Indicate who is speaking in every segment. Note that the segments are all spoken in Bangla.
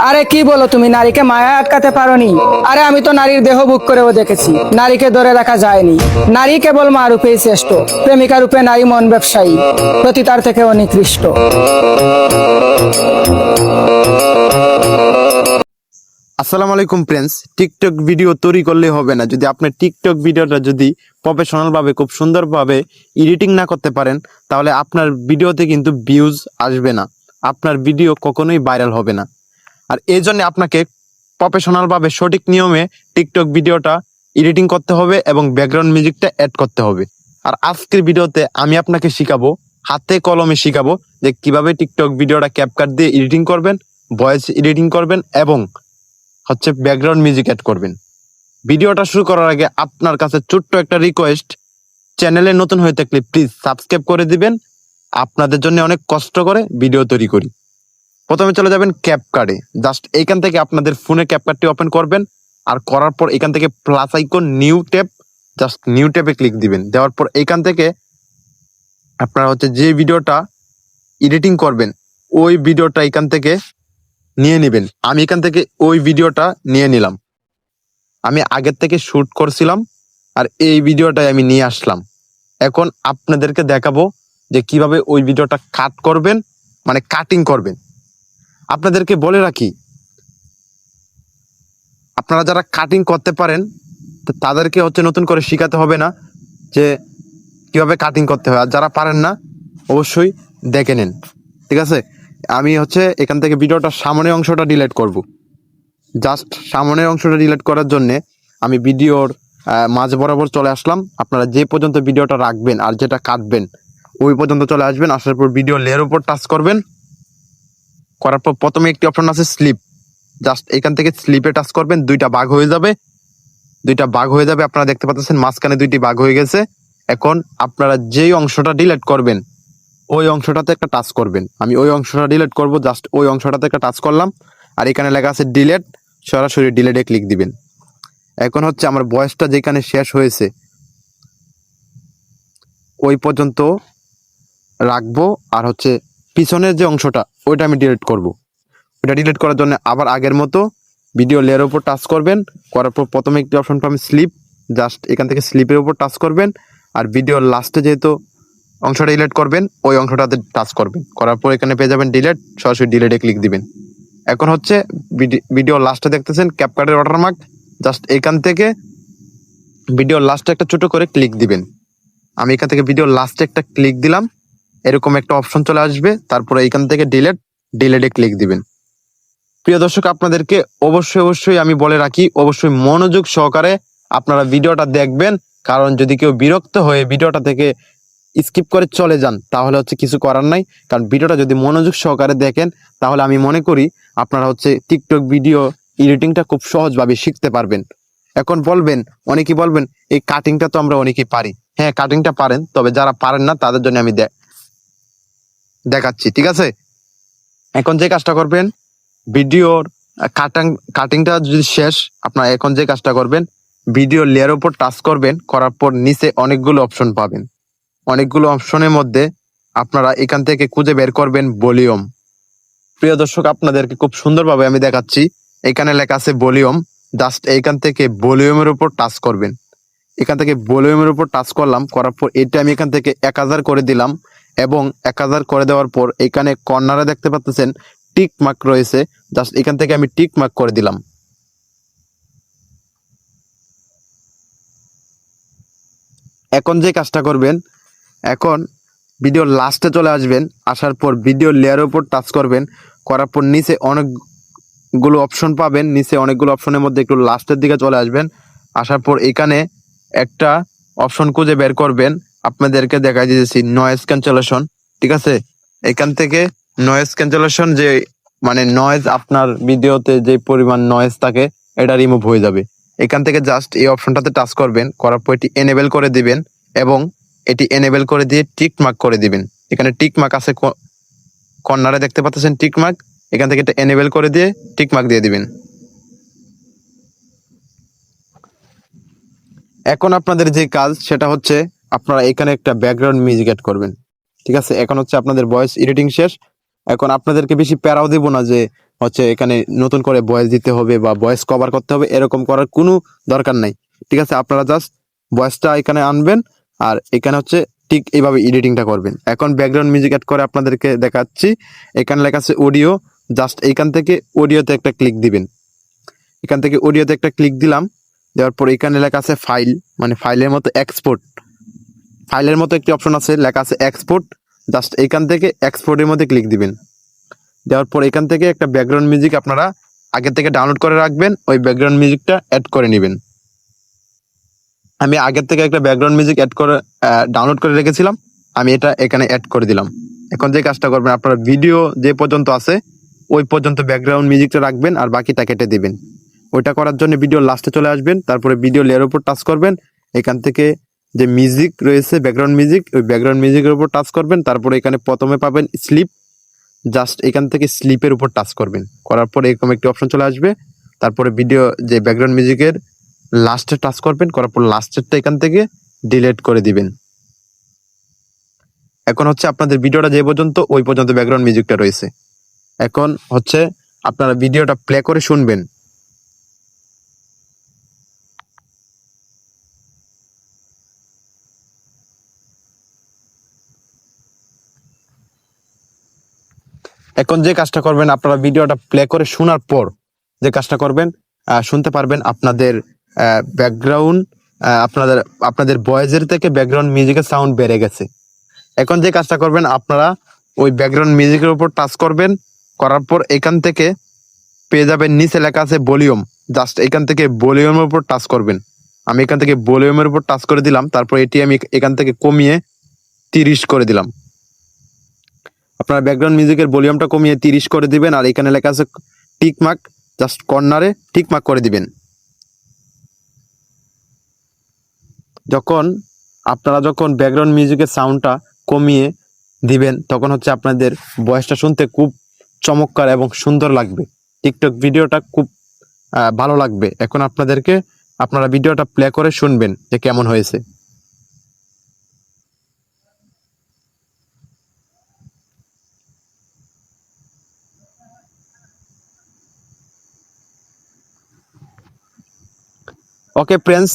Speaker 1: আরে কি বলো তুমি, নারীকে মায়া আটকাতে পারোনি? আরে আমি তো নারীর দেহ বুক করেও দেখেছি, নারীকে ধরে রাখা যায়নি। নারী কেবল মা রূপেই শ্রেষ্ঠ, প্রেমিকা রূপে নারী মন ব্যবসায়ী, প্রতিতার থেকেও নিকৃষ্ট।
Speaker 2: আসসালামু আলাইকুম ফ্রেন্ডস। টিকটক ভিডিও তৈরি করলে হবে না। যদি আপনি টিকটক ভিডিওটা যদি প্রফেশনাল ভাবে খুব সুন্দরভাবে এডিটিং না করতে পারেন, তাহলে আপনার ভিডিওতে কিন্তু ভিউজ আসবে না, আপনার ভিডিও কখনোই ভাইরাল হবে না। আর এই জন্য আপনাকে প্রফেশনাল ভাবে সঠিক নিয়মে টিকটক ভিডিওটা এডিটিং করতে হবে এবং ব্যাকগ্রাউন্ড মিউজিকটা অ্যাড করতে হবে। আর আজকের ভিডিওতে আমি আপনাকে শিখাবো, হাতে কলমে শিখাবো যে কিভাবে টিকটক ভিডিওটা ক্যাপকাট দিয়ে এডিটিং করবেন, ভয়েস এডিটিং করবেন এবং ব্যাকগ্রাউন্ড মিউজিক অ্যাড করবেন। ভিডিওটা শুরু করার আগে আপনার কাছে ছোট্ট একটা রিকোয়েস্ট, চ্যানেলে নতুন হয়ে থাকলে প্লিজ সাবস্ক্রাইব করে দিবেন। আপনাদের জন্য অনেক কষ্ট করে ভিডিও তৈরি করি। প্রথমে চলে যাবেন ক্যাপকাটে। জাস্ট এইখান থেকে আপনাদের ফোনে ক্যাপকাটটি ওপেন করবেন, আর করার পর এখান থেকে plus icon new tab, just new ট্যাবে ক্লিক দিবেন। দেওয়ার পর এইখান থেকে আপনারা যে ভিডিওটা এডিটিং করবেন ওই ভিডিওটা এখান থেকে নিয়ে নেবেন। আমি এখান থেকে ওই ভিডিওটা নিয়ে নিলাম, আমি আগের থেকে শুট করছিলাম আর এই ভিডিওটাই আমি নিয়ে আসলাম। এখন আপনাদেরকে দেখাবো যে কিভাবে ওই ভিডিওটা কাট করবেন, মানে কাটিং করবেন। আপনাদেরকে বলে রাখি, আপনারা যারা কাটিং করতে পারেন তাদেরকে নতুন করে শিখাতে হবে না যে কিভাবে কাটিং করতে হয়। আর যারা পারেন না অবশ্যই দেখে নেন, ঠিক আছে? আমি এখান থেকে ভিডিওটার সামনের অংশটা ডিলিট করব। জাস্ট সামনের অংশটা ডিলিট করার জন্যে আমি ভিডিওর মাঝ বরাবর চলে আসলাম। আপনারা যে পর্যন্ত ভিডিওটা রাখবেন আর যেটা কাটবেন ওই পর্যন্ত চলে আসবেন। আসার পর ভিডিও লেয়ার উপর টাচ করবেন। করার পর প্রথমে একটি অপশন আছে স্লিপ, জাস্ট এখান থেকে স্লিপে টাচ করবেন। দুইটা ভাগ হয়ে যাবে, আপনারা দেখতে পাচ্ছেন মাঝখানে দুইটি ভাগ হয়ে গেছে। এখন আপনারা যেই অংশটা ডিলিট করবেন ওই অংশটাতে একটা টাচ করবেন। আমি ওই অংশটা ডিলিট করব, জাস্ট ওই অংশটাতে একটা টাচ করলাম। আর এখানে লেখা আছে ডিলিট, সরাসরি ডিলিটে ক্লিক দিবেন। এখন আমার ভয়েসটা যেখানে শেষ হয়েছে ওই পর্যন্ত রাখবো। আর পিছনের যে অংশটা ওইটা আমি ডিলিট করব। ওইটা ডিলিট করার জন্য আবার আগের মতো ভিডিও লেয়ারের উপর টাচ করবেন। করার পর প্রথমে একটি অপশন পাবেন স্লিপ, জাস্ট এখান থেকে স্লিপের উপর টাচ করবেন। আর ভিডিওর লাস্টে যেহেতু অংশটা ডিলিট করবেন ওই অংশটাতে টাচ করবেন। করার পর এখানে পেয়ে যাবেন ডিলিট, সরাসরি ডিলিটে ক্লিক দিবেন। এখন ভিডিও লাস্টে দেখতেছেন ক্যাপকাটের ওয়াটারমার্ক, জাস্ট এখান থেকে ভিডিও লাস্টে একটা ছোট করে ক্লিক দিবেন। আমি এখান থেকে ভিডিও লাস্টে একটা ক্লিক দিলাম, এরকম একটা অপশন চলে আসবে। তারপরে এখান থেকে ডিলিটে ক্লিক দিবেন। প্রিয় দর্শক, আপনাদেরকে অবশ্যই আমি বলে রাখি, অবশ্যই মনোযোগ সহকারে আপনারা ভিডিওটা দেখবেন। কারণ যদি কেউ বিরক্ত হয়ে ভিডিওটা থেকে স্কিপ করে চলে যান তাহলে কিছু করার নাই। কারণ ভিডিওটা যদি মনোযোগ সহকারে দেখেন তাহলে আমি মনে করি আপনারা টিকটক ভিডিও এডিটিংটা খুব সহজভাবে শিখতে পারবেন। এখন বলবেন, অনেকেই বলবেন এই কাটিংটা তো আমরা অনেকেই পারি। হ্যাঁ, কাটিংটা পারেন, তবে যারা পারেন না তাদের জন্য আমি দেখাচ্ছি, ঠিক আছে? এখন যে কাজটা করবেন, ভিডিওর কাটিংটা যদি শেষ, আপনারা এখন যে কাজটা করবেন ভিডিও লেয়ার উপর টাচ করবেন। করার পর নিচে অনেকগুলো অপশন পাবেন। অনেকগুলো অপশনের মধ্যে আপনারা এখান থেকে খুঁজে বের করবেন ভলিউম। প্রিয় দর্শক, আপনাদেরকে খুব সুন্দরভাবে আমি দেখাচ্ছি। এখানে লেখা আছে ভলিউম, জাস্ট এইখান থেকে ভলিউমের উপর টাচ করবেন। এখান থেকে ভলিউমের উপর টাচ করলাম, করার পর এটা আমি এখান থেকে 1000 করে দিলাম। এবং 1000 করে দেওয়ার পর এখানে কর্নারে দেখতে পাচ্ছেন টিক মার্ক রয়েছে, জাস্ট এখান থেকে আমি টিক মার্ক করে দিলাম। এখন যে কাজটা করবেন, এখন ভিডিও লাস্টে চলে আসবেন। আসার পর ভিডিও লেয়ারের উপর টাচ করবেন। করার পর নিচে অনেকগুলো অপশন পাবেন। নিচে অনেকগুলো অপশনের মধ্যে একটু লাস্টের দিকে চলে আসবেন। আসার পর এখানে একটা অপশন খুঁজে বের করবেন। আপনাদেরকে দেখাই দিয়েছি নয়েজ ক্যান্সেলেশন, ঠিক আছে? এখান থেকে নয়েজ ক্যান্সেলেশন, যে মানে নয়েজ, আপনার ভিডিওতে যে পরিমাণ নয়েজ থাকে এটা রিমুভ হয়ে যাবে। এখান থেকে জাস্ট এই অপশনটাতে টাচ করবেন। করার পর এটি এনেবেল করে দিবেন এবং এটি এনেবেল করে দিয়ে টিক মার্ক করে দিবেন। এখানে টিক মার্ক আছে, কর্নারে দেখতে পাচ্ছেন টিক মার্ক, এখান থেকে এটা এনেবেল করে দিয়ে টিক মার্ক দিয়ে দিবেন। এখন আপনাদের যে কাজ সেটা আপনারা এখানে একটা ব্যাকগ্রাউন্ড মিউজিক অ্যাড করবেন, ঠিক আছে? এখন আপনাদের ভয়েস এডিটিং শেষ। এখন আপনাদেরকে বেশি প্যারাও দেব না যে হচ্ছে এখানে নতুন করে ভয়েস দিতে হবে বা ভয়েস কভার করতে হবে, এরকম করার কোনো দরকার নাই। ঠিক আছে, আপনারা জাস্ট ভয়েসটা এখানে আনবেন আর এখানে হচ্ছে ঠিক এইভাবে এডিটিংটা করবেন। এখন ব্যাকগ্রাউন্ড মিউজিক অ্যাড করে আপনাদেরকে দেখাচ্ছি। এখানে লেখা আছে অডিও, জাস্ট এইখান থেকে অডিওতে একটা ক্লিক দিবেন। এখান থেকে অডিওতে একটা ক্লিক দিলাম, দেওয়ার পর এখানে লেখা আছে ফাইল, মানে ফাইলের মতো এক্সপোর্ট, ফাইলের মতো একটি অপশন আছে, লেখা আছে এক্সপোর্ট। জাস্ট এখান থেকে এক্সপোর্টের মধ্যে ক্লিক দিবেন। দেওয়ার পর এখান থেকে একটা ব্যাকগ্রাউন্ড মিউজিক আপনারা আগে থেকে ডাউনলোড করে রাখবেন, ওই ব্যাকগ্রাউন্ড মিউজিকটা অ্যাড করে নেবেন। আমি আগের থেকে একটা ব্যাকগ্রাউন্ড মিউজিক অ্যাড করে ডাউনলোড করে রেখেছিলাম, আমি এটা এখানে অ্যাড করে দিলাম। এখন যে কাজটা করবেন, আপনারা ভিডিও যে পর্যন্ত আছে ওই পর্যন্ত ব্যাকগ্রাউন্ড মিউজিকটা রাখবেন আর বাকিটা কেটে দিবেন। ওইটা করার জন্য ভিডিও লাস্টে চলে আসবেন, তারপরে ভিডিও লেয়ার উপর টাচ করবেন, এখান থেকে যে মিউজিক রয়েছে ব্যাকগ্রাউন্ড মিউজিক, ওই ব্যাকগ্রাউন্ড মিউজিকের উপর টাচ করবেন। তারপরে এখানে প্রথমে পাবেন স্লিপ, জাস্ট এখান থেকে স্লিপের উপর টাচ করবেন, করার পর এরকম একটি অপশন চলে আসবে। তারপরে ভিডিও যে ব্যাকগ্রাউন্ড মিউজিকের লাস্টে টাচ করবেন, করার পর লাস্টেরটা এখান থেকে ডিলিট করে দিবেন। এখন হচ্ছে আপনাদের ভিডিওটা যে পর্যন্ত ওই পর্যন্ত ব্যাকগ্রাউন্ড মিউজিকটা রয়েছে। এখন হচ্ছে আপনারা ভিডিওটা প্লে করে শুনবেন। এখন যে কাজটা করবেন, আপনারা ভিডিওটা প্লে করে শোনার পর যে কাজটা করবেন, শুনতে পারবেন আপনাদের ব্যাকগ্রাউন্ড, আপনাদের আপনাদের ভয়েসের থেকে ব্যাকগ্রাউন্ড মিউজিকের সাউন্ড বেড়ে গেছে। এখন যে কাজটা করবেন, আপনারা ওই ব্যাকগ্রাউন্ড মিউজিকের উপর টাচ করবেন, করার পর এখান থেকে পেয়ে যাবেন নিচে লেখা আছে ভলিউম, জাস্ট এখান থেকে ভলিউমের উপর টাচ করবেন। আমি এখান থেকে ভলিউমের উপর টাচ করে দিলাম, তারপর এটি আমি এখান থেকে কমিয়ে 30 করে দিলাম। আপনার ব্যাকগ্রাউন্ড মিউজিকের ভলিউমটা কমিয়ে 30 করে দিবেন, আর এখানে লেখা আছে টিক মার্ক, জাস্ট কর্নারে টিক মার্ক করে দিবেন। যখন ব্যাকগ্রাউন্ড মিউজিকের সাউন্ডটা কমিয়ে দিবেন, তখন হচ্ছে আপনাদের ভয়েসটা শুনতে খুব চমৎকার এবং সুন্দর লাগবে, টিকটক ভিডিওটা খুব ভালো লাগবে। এখন আপনারা ভিডিওটা প্লে করে শুনবেন যে কেমন হয়েছে। ওকে ফ্রেন্ডস,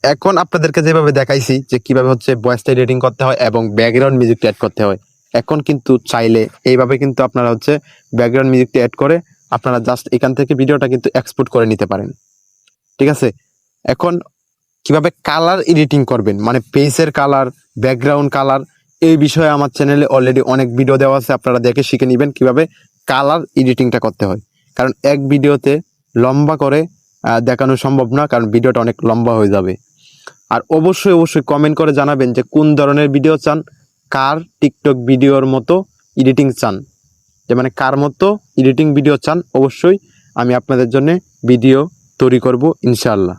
Speaker 2: এখন আপনাদেরকে যেভাবে দেখাইছি যে কিভাবে হচ্ছে ভয়েসটা এডিটিং করতে হয় এবং ব্যাকগ্রাউন্ড মিউজিকটা অ্যাড করতে হয়, এখন কিন্তু চাইলে এইভাবে কিন্তু আপনারা হচ্ছে ব্যাকগ্রাউন্ড মিউজিকটা অ্যাড করে আপনারা জাস্ট এখান থেকে ভিডিওটা কিন্তু এক্সপোর্ট করে নিতে পারেন। ঠিক আছে, এখন কিভাবে কালার এডিটিং করবেন, মানে পেজের কালার, ব্যাকগ্রাউন্ড কালার, এই বিষয়ে আমার চ্যানেলে অলরেডি অনেক ভিডিও দেওয়া আছে, আপনারা দেখে শিখে নেবেন কিভাবে কালার এডিটিংটা করতে হয়। কারণ এক ভিডিওতে লম্বা করে দেখানো সম্ভব না, কারণ ভিডিওটা অনেক লম্বা হয়ে যাবে। আর অবশ্যই কমেন্ট করে জানাবেন যে কোন ধরনের ভিডিও চান, কার টিকটক ভিডিওর মতো এডিটিং চান, যে মানে কার মতো এডিটিং ভিডিও চান। অবশ্যই আমি আপনাদের জন্য ভিডিও তৈরি করব ইনশাআল্লাহ।